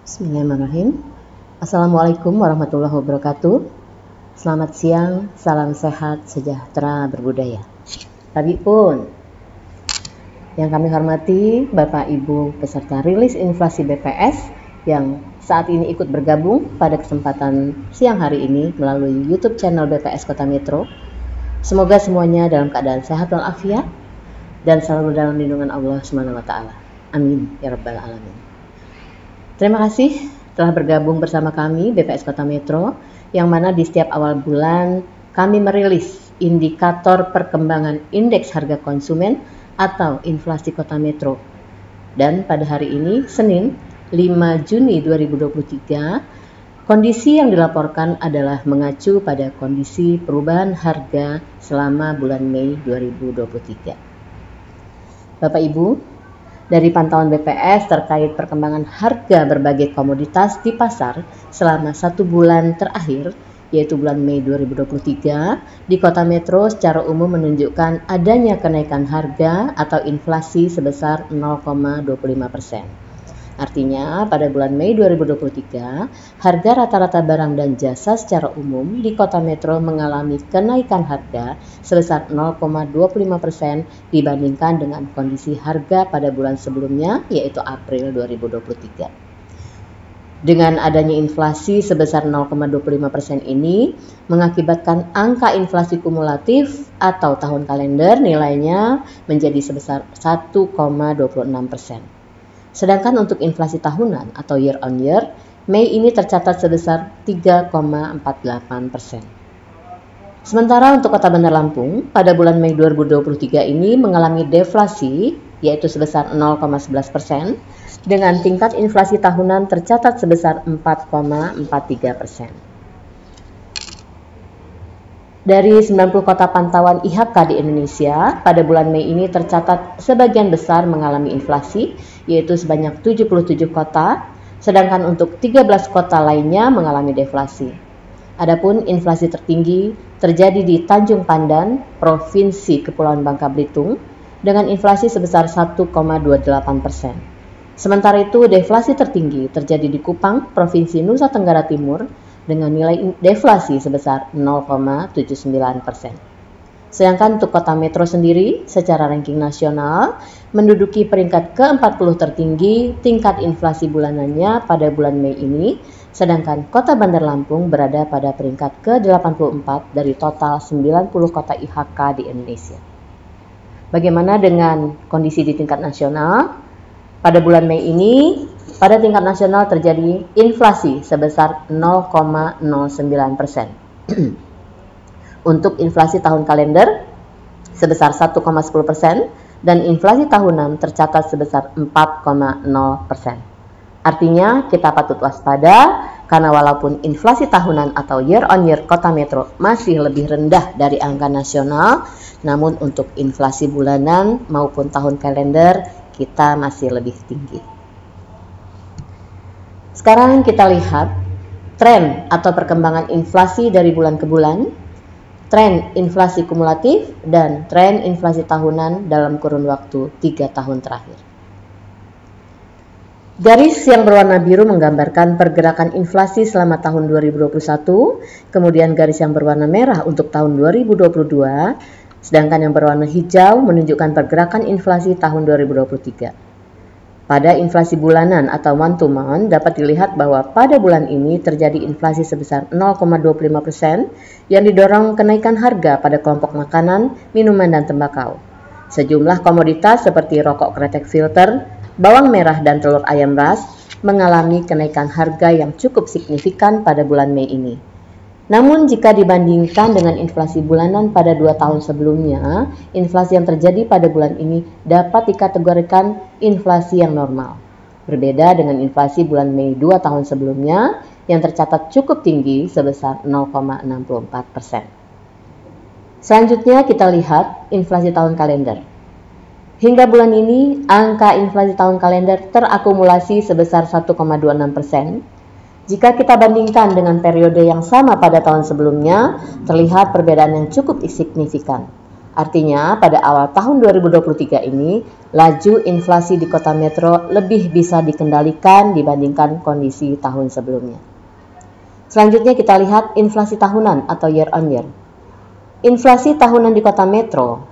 Bismillahirrahmanirrahim. Assalamualaikum warahmatullahi wabarakatuh. Selamat siang, salam sehat, sejahtera, berbudaya. Tapi pun, yang kami hormati Bapak Ibu peserta rilis inflasi BPS yang saat ini ikut bergabung pada kesempatan siang hari ini melalui YouTube channel BPS Kota Metro. Semoga semuanya dalam keadaan sehat walafiat dan selalu dalam lindungan Allah SWT. Amin ya rabbal alamin. Terima kasih telah bergabung bersama kami BPS Kota Metro, yang mana di setiap awal bulan kami merilis indikator perkembangan indeks harga konsumen atau inflasi Kota Metro. Dan pada hari ini, Senin 5 Juni 2023, kondisi yang dilaporkan adalah mengacu pada kondisi perubahan harga selama bulan Mei 2023. Bapak Ibu, dari pantauan BPS terkait perkembangan harga berbagai komoditas di pasar selama 1 bulan terakhir, yaitu bulan Mei 2023, di Kota Metro secara umum menunjukkan adanya kenaikan harga atau inflasi sebesar 0,25%. Artinya, pada bulan Mei 2023, harga rata-rata barang dan jasa secara umum di Kota Metro mengalami kenaikan harga sebesar 0,25% dibandingkan dengan kondisi harga pada bulan sebelumnya, yaitu April 2023. Dengan adanya inflasi sebesar 0,25% ini mengakibatkan angka inflasi kumulatif atau tahun kalender nilainya menjadi sebesar 1,26%. Sedangkan untuk inflasi tahunan atau year on year, Mei ini tercatat sebesar 3,48%. Sementara untuk Kota Bandar Lampung, pada bulan Mei 2023 ini mengalami deflasi, yaitu sebesar 0,11%, dengan tingkat inflasi tahunan tercatat sebesar 4,43%. Dari 90 kota pantauan IHK di Indonesia, pada bulan Mei ini tercatat sebagian besar mengalami inflasi, yaitu sebanyak 77 kota, sedangkan untuk 13 kota lainnya mengalami deflasi. Adapun inflasi tertinggi terjadi di Tanjung Pandan, Provinsi Kepulauan Bangka Belitung, dengan inflasi sebesar 1,28%. Sementara itu, deflasi tertinggi terjadi di Kupang, Provinsi Nusa Tenggara Timur, dengan nilai deflasi sebesar 0,79%. Sedangkan untuk Kota Metro sendiri, secara ranking nasional, menduduki peringkat ke-40 tertinggi tingkat inflasi bulanannya pada bulan Mei ini, sedangkan Kota Bandar Lampung berada pada peringkat ke-84 dari total 90 kota IHK di Indonesia. Bagaimana dengan kondisi di tingkat nasional? Pada bulan Mei ini, pada tingkat nasional terjadi inflasi sebesar 0,09%. Untuk inflasi tahun kalender sebesar 1,10% dan inflasi tahunan tercatat sebesar 4,0%. Artinya kita patut waspada karena walaupun inflasi tahunan atau year on year Kota Metro masih lebih rendah dari angka nasional, namun untuk inflasi bulanan maupun tahun kalender kita masih lebih tinggi. Sekarang kita lihat tren atau perkembangan inflasi dari bulan ke bulan, tren inflasi kumulatif, dan tren inflasi tahunan dalam kurun waktu 3 tahun terakhir. Garis yang berwarna biru menggambarkan pergerakan inflasi selama tahun 2021, kemudian garis yang berwarna merah untuk tahun 2022, sedangkan yang berwarna hijau menunjukkan pergerakan inflasi tahun 2023. Pada inflasi bulanan atau month to month dapat dilihat bahwa pada bulan ini terjadi inflasi sebesar 0,25% yang didorong kenaikan harga pada kelompok makanan, minuman, dan tembakau. Sejumlah komoditas seperti rokok kretek filter, bawang merah, dan telur ayam ras mengalami kenaikan harga yang cukup signifikan pada bulan Mei ini. Namun jika dibandingkan dengan inflasi bulanan pada 2 tahun sebelumnya, inflasi yang terjadi pada bulan ini dapat dikategorikan inflasi yang normal. Berbeda dengan inflasi bulan Mei 2 tahun sebelumnya yang tercatat cukup tinggi sebesar 0,64%. Selanjutnya kita lihat inflasi tahun kalender. Hingga bulan ini, angka inflasi tahun kalender terakumulasi sebesar 1,26%. Jika kita bandingkan dengan periode yang sama pada tahun sebelumnya, terlihat perbedaan yang cukup signifikan. Artinya pada awal tahun 2023 ini, laju inflasi di kota metro lebih bisa dikendalikan dibandingkan kondisi tahun sebelumnya. Selanjutnya kita lihat inflasi tahunan atau year on year. Inflasi tahunan di kota metro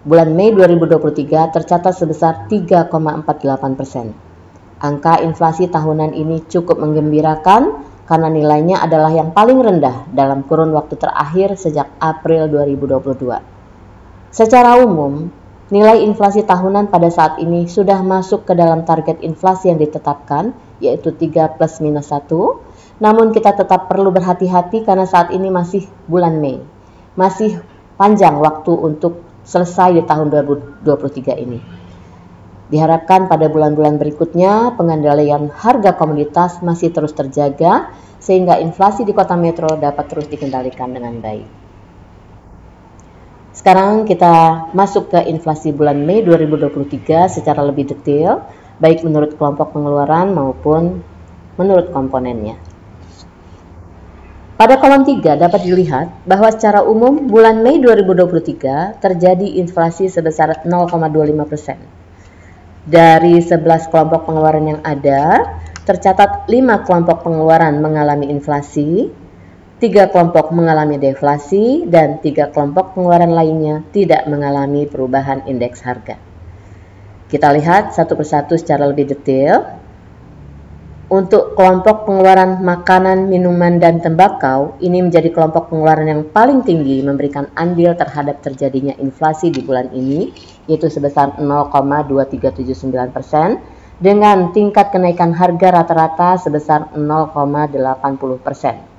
bulan Mei 2023 tercatat sebesar 3,48%. Angka inflasi tahunan ini cukup menggembirakan karena nilainya adalah yang paling rendah dalam kurun waktu terakhir sejak April 2022. Secara umum, nilai inflasi tahunan pada saat ini sudah masuk ke dalam target inflasi yang ditetapkan, yaitu 3 plus minus 1. Namun kita tetap perlu berhati-hati karena saat ini masih bulan Mei. Masih panjang waktu untuk selesai di tahun 2023 ini. Diharapkan pada bulan-bulan berikutnya pengendalian harga komoditas masih terus terjaga sehingga inflasi di kota metro dapat terus dikendalikan dengan baik. Sekarang kita masuk ke inflasi bulan Mei 2023 secara lebih detail, baik menurut kelompok pengeluaran maupun menurut komponennya. Pada kolom 3 dapat dilihat bahwa secara umum bulan Mei 2023 terjadi inflasi sebesar 0,25%. Dari 11 kelompok pengeluaran yang ada, tercatat 5 kelompok pengeluaran mengalami inflasi, 3 kelompok mengalami deflasi, dan 3 kelompok pengeluaran lainnya tidak mengalami perubahan indeks harga. Kita lihat satu persatu secara lebih detail. Untuk kelompok pengeluaran makanan, minuman, dan tembakau, ini menjadi kelompok pengeluaran yang paling tinggi memberikan andil terhadap terjadinya inflasi di bulan ini, yaitu sebesar 0,2379%, dengan tingkat kenaikan harga rata-rata sebesar 0,80%.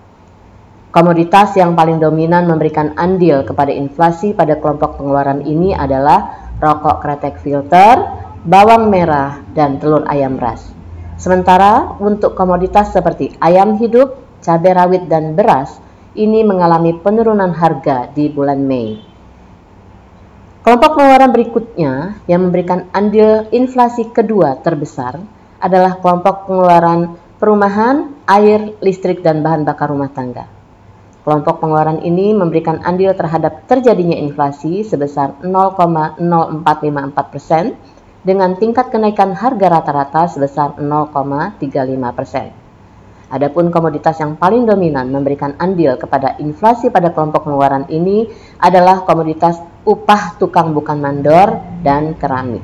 Komoditas yang paling dominan memberikan andil kepada inflasi pada kelompok pengeluaran ini adalah rokok kretek filter, bawang merah, dan telur ayam ras. Sementara untuk komoditas seperti ayam hidup, cabai rawit, dan beras, ini mengalami penurunan harga di bulan Mei. Kelompok pengeluaran berikutnya yang memberikan andil inflasi kedua terbesar adalah kelompok pengeluaran perumahan, air, listrik, dan bahan bakar rumah tangga. Kelompok pengeluaran ini memberikan andil terhadap terjadinya inflasi sebesar 0,0454% dengan tingkat kenaikan harga rata-rata sebesar 0,35%. Adapun komoditas yang paling dominan memberikan andil kepada inflasi pada kelompok pengeluaran ini adalah komoditas upah tukang bukan mandor dan keramik.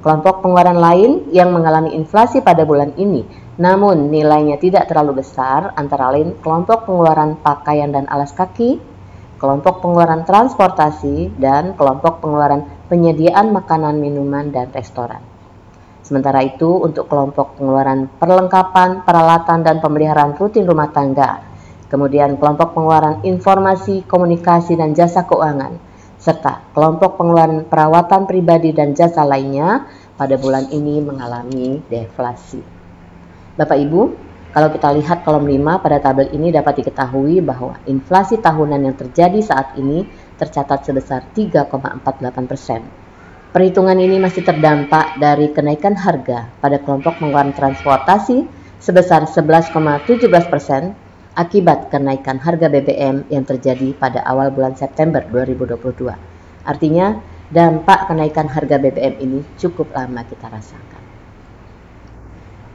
Kelompok pengeluaran lain yang mengalami inflasi pada bulan ini namun nilainya tidak terlalu besar antara lain kelompok pengeluaran pakaian dan alas kaki, kelompok pengeluaran transportasi, dan kelompok pengeluaran penyediaan makanan, minuman, dan restoran. Sementara itu untuk kelompok pengeluaran perlengkapan, peralatan, dan pemeliharaan rutin rumah tangga, kemudian kelompok pengeluaran informasi, komunikasi, dan jasa keuangan, serta kelompok pengeluaran perawatan pribadi dan jasa lainnya pada bulan ini mengalami deflasi. Bapak Ibu, kalau kita lihat kolom 5 pada tabel ini dapat diketahui bahwa inflasi tahunan yang terjadi saat ini tercatat sebesar 3,48%. Perhitungan ini masih terdampak dari kenaikan harga pada kelompok pengeluaran transportasi sebesar 11,17% akibat kenaikan harga BBM yang terjadi pada awal bulan September 2022. Artinya, dampak kenaikan harga BBM ini cukup lama kita rasakan.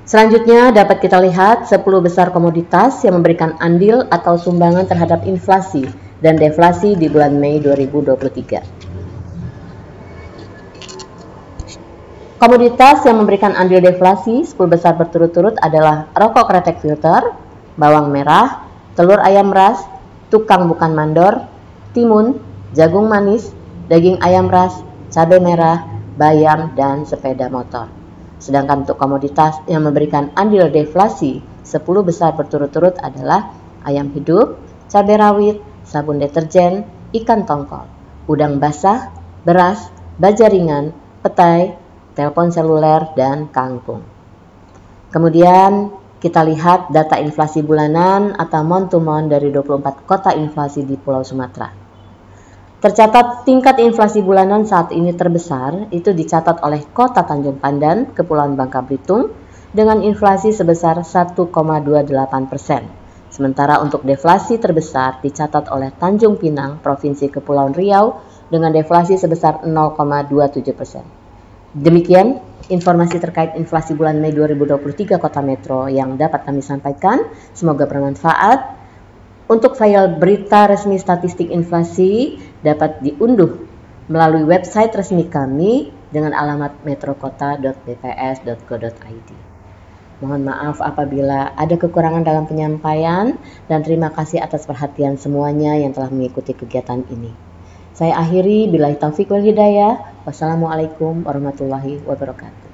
Selanjutnya dapat kita lihat 10 besar komoditas yang memberikan andil atau sumbangan terhadap inflasi dan deflasi di bulan Mei 2023. Komoditas yang memberikan andil deflasi 10 besar berturut-turut adalah rokok kretek filter, bawang merah, telur ayam ras, tukang bukan mandor, timun, jagung manis, daging ayam ras, cabai merah, bayam, dan sepeda motor. Sedangkan untuk komoditas yang memberikan andil deflasi 10 besar berturut-turut adalah ayam hidup, cabai rawit, sabun deterjen, ikan tongkol, udang basah, beras, baja ringan, petai, telepon seluler, dan kangkung. Kemudian kita lihat data inflasi bulanan atau month to month dari 24 kota inflasi di Pulau Sumatera. Tercatat tingkat inflasi bulanan saat ini terbesar itu dicatat oleh Kota Tanjung Pandan, Kepulauan Bangka Belitung dengan inflasi sebesar 1,28%. Sementara untuk deflasi terbesar dicatat oleh Tanjung Pinang, Provinsi Kepulauan Riau dengan deflasi sebesar 0,27%. Demikian informasi terkait inflasi bulan Mei 2023 Kota Metro yang dapat kami sampaikan. Semoga bermanfaat. Untuk file berita resmi statistik inflasi dapat diunduh melalui website resmi kami dengan alamat metrokota.bps.go.id. Mohon maaf apabila ada kekurangan dalam penyampaian dan terima kasih atas perhatian semuanya yang telah mengikuti kegiatan ini. Saya akhiri, billahi taufiq wal hidayah. Wassalamualaikum warahmatullahi wabarakatuh.